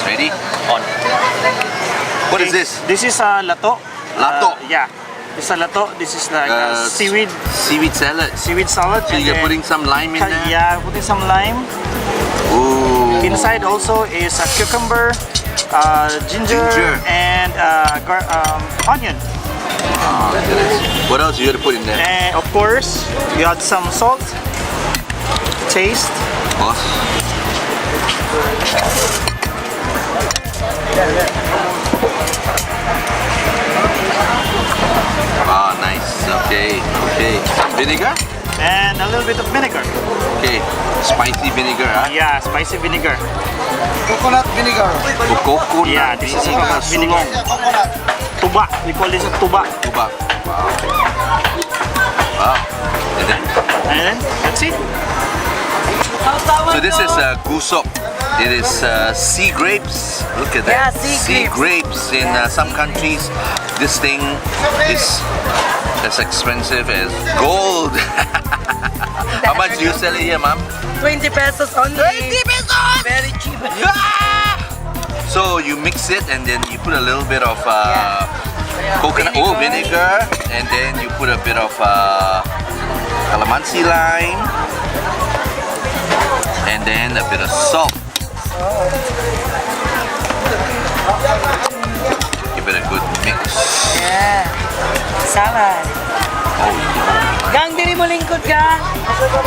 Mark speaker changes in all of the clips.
Speaker 1: Ready? On. What is this?
Speaker 2: This is lato.
Speaker 1: Lato.
Speaker 2: Yeah. This is lato. This is like seaweed.
Speaker 1: Seaweed salad.
Speaker 2: Seaweed salad.
Speaker 1: So you're putting some lime in there?
Speaker 2: Yeah, putting some lime.
Speaker 1: Ooh.
Speaker 2: Inside also is a cucumber, ginger, and onion.
Speaker 1: Oh, look at this. What else you got to put in there?
Speaker 2: And of course, you add some salt. Taste.
Speaker 1: Oh. Ah, nice. Okay, okay. Vinegar?
Speaker 2: And a little bit of vinegar.
Speaker 1: Okay, spicy vinegar, huh?
Speaker 2: Yeah, spicy vinegar.
Speaker 3: Coconut vinegar.
Speaker 1: Coconut.
Speaker 2: Yeah, this is
Speaker 1: vinegar.
Speaker 2: vinegar.
Speaker 3: Coconut.
Speaker 2: Tuba. We call this a tuba.
Speaker 1: Tuba. Wow. Wow. And then,
Speaker 2: And then, that's it.
Speaker 1: so this is gusok. It is sea grapes. Look at
Speaker 4: Yeah,
Speaker 1: that.
Speaker 4: sea
Speaker 1: grapes. In some countries, this thing is as expensive as gold. How much do you sell it here, ma'am?
Speaker 4: 20 pesos only.
Speaker 1: 20 pesos!
Speaker 4: Very cheap.
Speaker 1: Yeah! So you mix it and then you put a little bit of coconut, vinegar, and then you put a bit of calamansi lime, and then a bit of salt. Give it a good mix.
Speaker 4: Yeah. Salad.
Speaker 1: Oh, no.
Speaker 4: Gang, diri mo lingkod ka.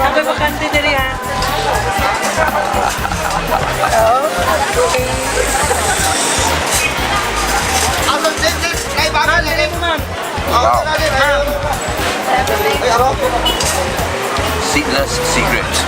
Speaker 4: Ako'y bakante diri ha. Okay. Ma'am, diri mo ma'am.
Speaker 1: Wow.
Speaker 4: Ma'am.
Speaker 1: Seedless Seagrapes.